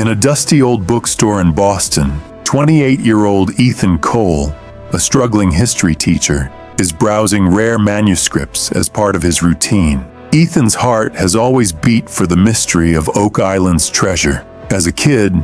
In a dusty old bookstore in Boston, 28-year-old Ethan Cole, a struggling history teacher, is browsing rare manuscripts as part of his routine. Ethan's heart has always beat for the mystery of Oak Island's treasure. As a kid,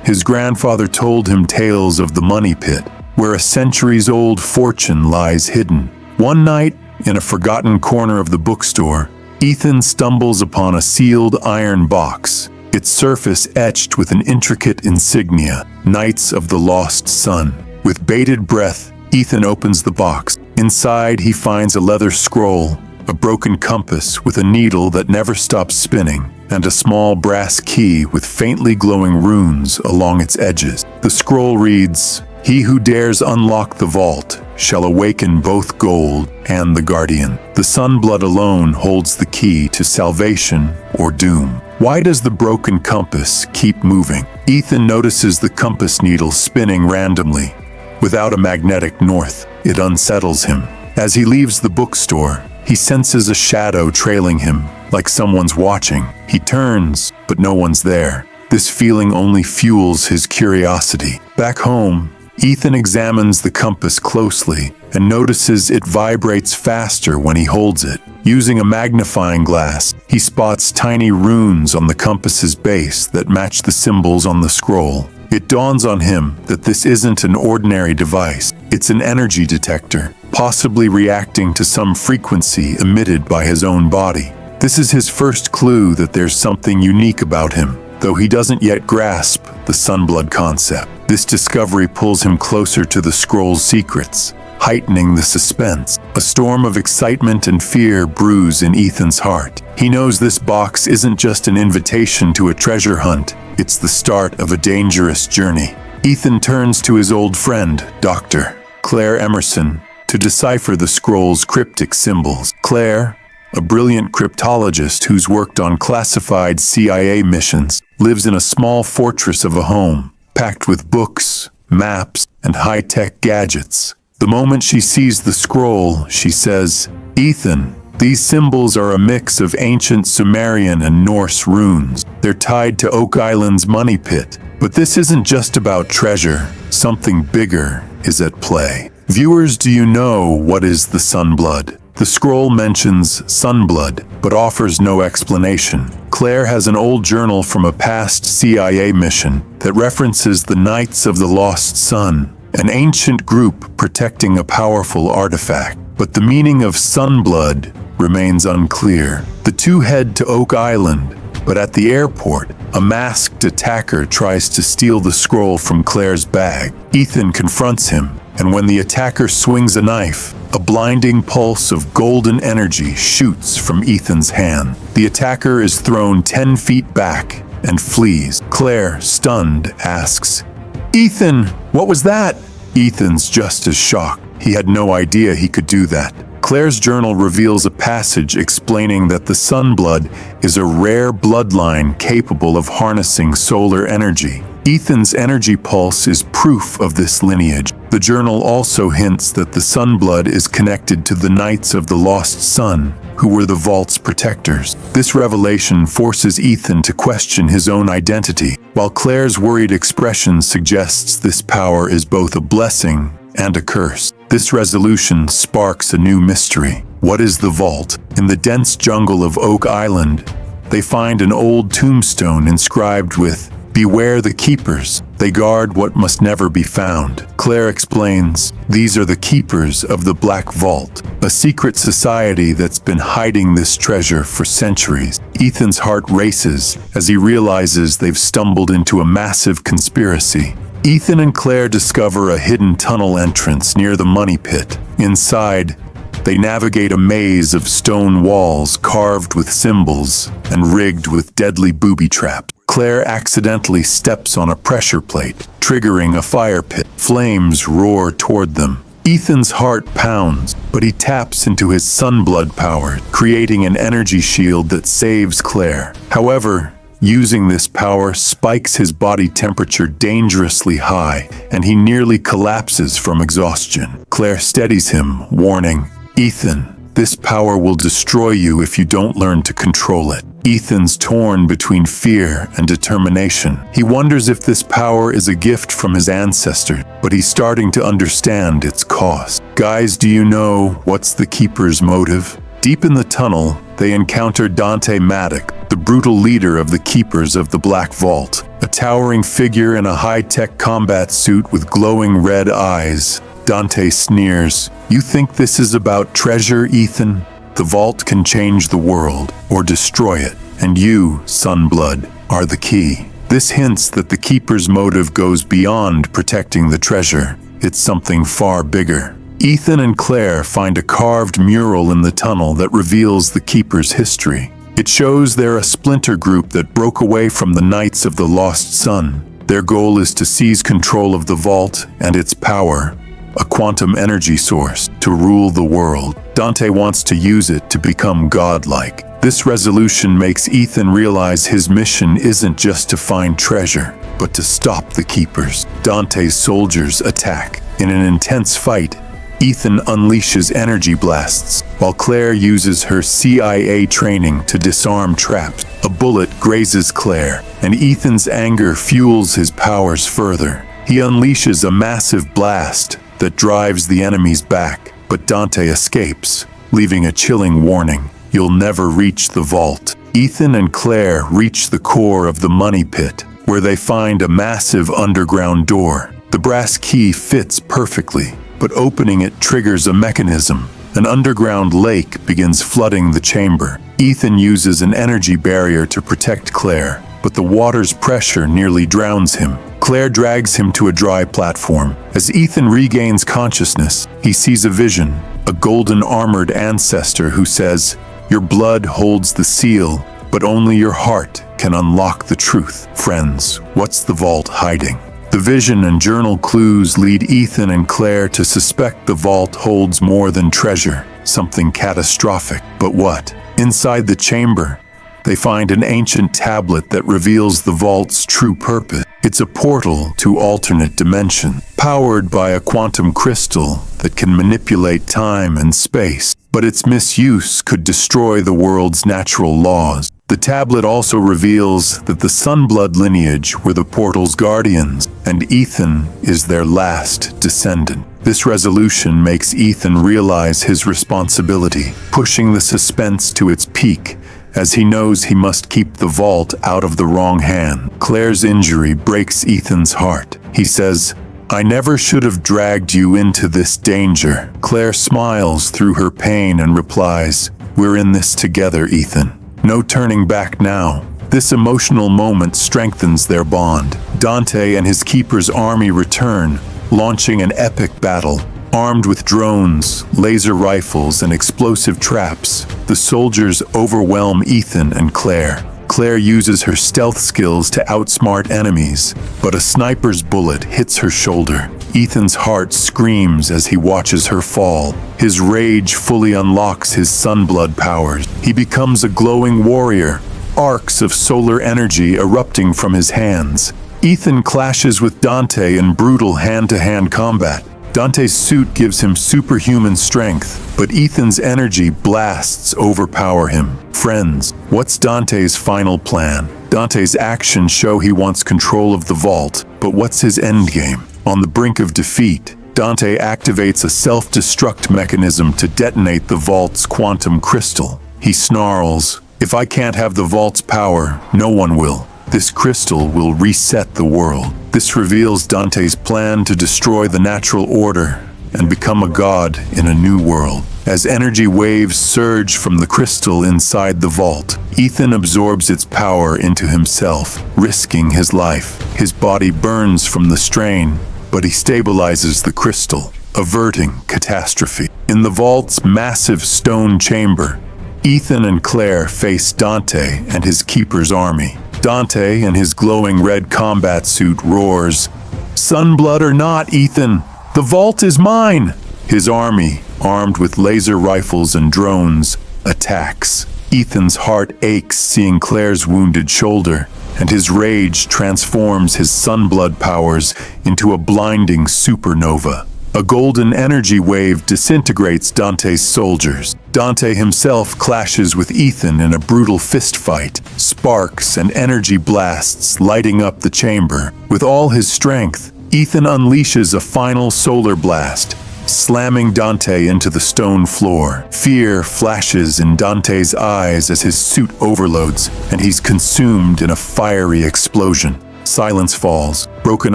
his grandfather told him tales of the money pit, where a centuries-old fortune lies hidden. One night, in a forgotten corner of the bookstore, Ethan stumbles upon a sealed iron box, its surface etched with an intricate insignia, Knights of the Lost Sun. With bated breath, Ethan opens the box. Inside, he finds a leather scroll, a broken compass with a needle that never stops spinning, and a small brass key with faintly glowing runes along its edges. The scroll reads, "He who dares unlock the vault shall awaken both gold and the guardian. The sunblood alone holds the key to salvation or doom." Why does the broken compass keep moving? Ethan notices the compass needle spinning randomly. Without a magnetic north, it unsettles him. As he leaves the bookstore, he senses a shadow trailing him, like someone's watching. He turns, but no one's there. This feeling only fuels his curiosity. Back home, Ethan examines the compass closely and notices it vibrates faster when he holds it. Using a magnifying glass, he spots tiny runes on the compass's base that match the symbols on the scroll. It dawns on him that this isn't an ordinary device. It's an energy detector, possibly reacting to some frequency emitted by his own body. This is his first clue that there's something unique about him, though he doesn't yet grasp the sunblood concept. This discovery pulls him closer to the scroll's secrets, heightening the suspense. A storm of excitement and fear brews in Ethan's heart. He knows this box isn't just an invitation to a treasure hunt, it's the start of a dangerous journey. Ethan turns to his old friend, Dr. Claire Emerson, to decipher the scroll's cryptic symbols. Claire, a brilliant cryptologist who's worked on classified CIA missions, lives in a small fortress of a home, packed with books, maps, and high-tech gadgets. The moment she sees the scroll, she says, "Ethan, these symbols are a mix of ancient Sumerian and Norse runes. They're tied to Oak Island's money pit. But this isn't just about treasure. Something bigger is at play." Viewers, do you know what is the sunblood? The scroll mentions sunblood, but offers no explanation. Claire has an old journal from a past CIA mission that references the Knights of the Lost Sun, an ancient group protecting a powerful artifact. But the meaning of sunblood remains unclear. The two head to Oak Island, but at the airport, a masked attacker tries to steal the scroll from Claire's bag. Ethan confronts him, and when the attacker swings a knife, a blinding pulse of golden energy shoots from Ethan's hand. The attacker is thrown 10 feet back and flees. Claire, stunned, asks, "Ethan, what was that?" Ethan's just as shocked. He had no idea he could do that. Claire's journal reveals a passage explaining that the sunblood is a rare bloodline capable of harnessing solar energy. Ethan's energy pulse is proof of this lineage. The journal also hints that the sunblood is connected to the Knights of the Lost Sun, who were the vault's protectors. This revelation forces Ethan to question his own identity, while Claire's worried expression suggests this power is both a blessing and a curse. This resolution sparks a new mystery. What is the vault? In the dense jungle of Oak Island, they find an old tombstone inscribed with, "Beware the keepers. They guard what must never be found." Claire explains, these are the keepers of the Black Vault, a secret society that's been hiding this treasure for centuries. Ethan's heart races as he realizes they've stumbled into a massive conspiracy. Ethan and Claire discover a hidden tunnel entrance near the money pit. Inside, they navigate a maze of stone walls carved with symbols and rigged with deadly booby traps. Claire accidentally steps on a pressure plate, triggering a fire pit. Flames roar toward them. Ethan's heart pounds, but he taps into his sunblood power, creating an energy shield that saves Claire. However, using this power spikes his body temperature dangerously high, and he nearly collapses from exhaustion. Claire steadies him, warning, "Ethan, This power will destroy you if you don't learn to control it. Ethan's torn between fear and determination. He wonders if this power is a gift from his ancestors, but he's starting to understand its cost. Guys, do you know what's the Keeper's motive? Deep in the tunnel, they encounter Dante Matic, the brutal leader of the Keepers of the Black Vault, a towering figure in a high-tech combat suit with glowing red eyes. Dante sneers, "You think this is about treasure, Ethan? The vault can change the world or destroy it, and you, Sunblood, are the key." This hints that the Keeper's motive goes beyond protecting the treasure. It's something far bigger. Ethan and Claire find a carved mural in the tunnel that reveals the Keeper's history. It shows they're a splinter group that broke away from the Knights of the Lost Sun. Their goal is to seize control of the vault and its power, a quantum energy source, to rule the world. Dante wants to use it to become godlike. This resolution makes Ethan realize his mission isn't just to find treasure, but to stop the Keepers. Dante's soldiers attack. In an intense fight, Ethan unleashes energy blasts, while Claire uses her CIA training to disarm traps. A bullet grazes Claire, and Ethan's anger fuels his powers further. He unleashes a massive blast that drives the enemies back, but Dante escapes, leaving a chilling warning: you'll never reach the vault. Ethan and Claire reach the core of the money pit, where they find a massive underground door. The brass key fits perfectly, but opening it triggers a mechanism. An underground lake begins flooding the chamber. Ethan uses an energy barrier to protect Claire, but the water's pressure nearly drowns him. Claire drags him to a dry platform. As Ethan regains consciousness, he sees a vision, a golden armored ancestor who says, "Your blood holds the seal, but only your heart can unlock the truth." Friends, what's the vault hiding? The vision and journal clues lead Ethan and Claire to suspect the vault holds more than treasure, something catastrophic. But what? Inside the chamber, they find an ancient tablet that reveals the vault's true purpose. It's a portal to alternate dimension, powered by a quantum crystal that can manipulate time and space. But its misuse could destroy the world's natural laws. The tablet also reveals that the Sunblood lineage were the portal's guardians, and Ethan is their last descendant. This resolution makes Ethan realize his responsibility, pushing the suspense to its peak, as he knows he must keep the vault out of the wrong hand. Claire's injury breaks Ethan's heart. He says, "I never should have dragged you into this danger." Claire smiles through her pain and replies, "We're in this together, Ethan. No turning back now." This emotional moment strengthens their bond. Dante and his Keeper's army return, launching an epic battle. Armed with drones, laser rifles, and explosive traps, the soldiers overwhelm Ethan and Claire. Claire uses her stealth skills to outsmart enemies, but a sniper's bullet hits her shoulder. Ethan's heart screams as he watches her fall. His rage fully unlocks his Sunblood powers. He becomes a glowing warrior, arcs of solar energy erupting from his hands. Ethan clashes with Dante in brutal hand-to-hand combat. Dante's suit gives him superhuman strength, but Ethan's energy blasts overpower him. Friends, what's Dante's final plan? Dante's actions show he wants control of the vault, but what's his endgame? On the brink of defeat, Dante activates a self-destruct mechanism to detonate the vault's quantum crystal. He snarls, "If I can't have the vault's power, no one will. This crystal will reset the world." This reveals Dante's plan to destroy the natural order and become a god in a new world. As energy waves surge from the crystal inside the vault, Ethan absorbs its power into himself, risking his life. His body burns from the strain, but he stabilizes the crystal, averting catastrophe. In the vault's massive stone chamber, Ethan and Claire face Dante and his Keeper's army. Dante, in his glowing red combat suit, roars, "Sunblood or not, Ethan, the vault is mine!" His army, armed with laser rifles and drones, attacks. Ethan's heart aches seeing Claire's wounded shoulder, and his rage transforms his Sunblood powers into a blinding supernova. A golden energy wave disintegrates Dante's soldiers. Dante himself clashes with Ethan in a brutal fistfight, sparks and energy blasts lighting up the chamber. With all his strength, Ethan unleashes a final solar blast, slamming Dante into the stone floor. Fear flashes in Dante's eyes as his suit overloads, and he's consumed in a fiery explosion. Silence falls, broken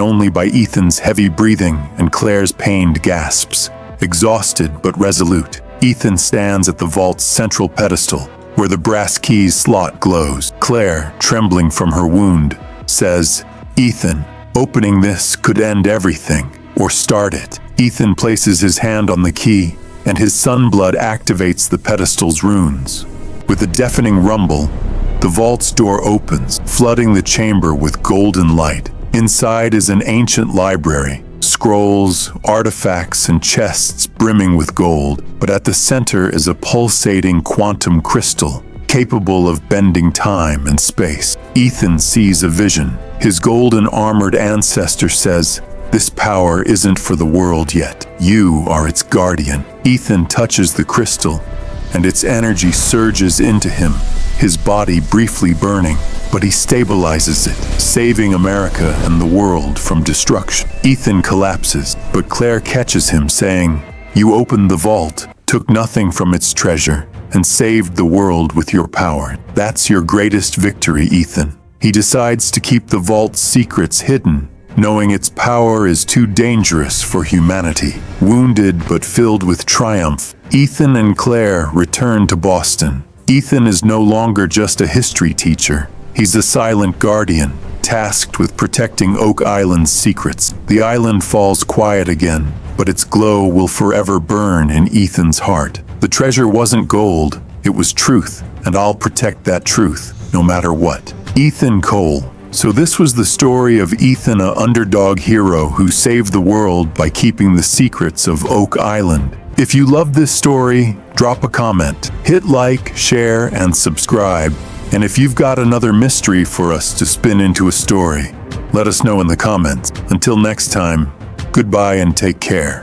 only by Ethan's heavy breathing and Claire's pained gasps. Exhausted but resolute, Ethan stands at the vault's central pedestal, where the brass key's slot glows. Claire, trembling from her wound, says, "Ethan, opening this could end everything, or start it." Ethan places his hand on the key, and his sunblood activates the pedestal's runes. With a deafening rumble, the vault's door opens, flooding the chamber with golden light. Inside is an ancient library, scrolls, artifacts, and chests brimming with gold. But at the center is a pulsating quantum crystal, capable of bending time and space. Ethan sees a vision. His golden armored ancestor says, "This power isn't for the world yet. You are its guardian." Ethan touches the crystal, and its energy surges into him, his body briefly burning, but he stabilizes it, saving America and the world from destruction. Ethan collapses, but Claire catches him, saying, "You opened the vault, took nothing from its treasure, and saved the world with your power. That's your greatest victory, Ethan." He decides to keep the vault's secrets hidden, knowing its power is too dangerous for humanity. Wounded but filled with triumph, Ethan and Claire return to Boston. Ethan is no longer just a history teacher. He's a silent guardian, tasked with protecting Oak Island's secrets. The island falls quiet again, but its glow will forever burn in Ethan's heart. The treasure wasn't gold, it was truth, and I'll protect that truth, no matter what. Ethan Cole. So this was the story of Ethan, a underdog hero who saved the world by keeping the secrets of Oak Island. If you love this story, drop a comment, hit like, share, and subscribe. And if you've got another mystery for us to spin into a story, let us know in the comments. Until next time, goodbye and take care.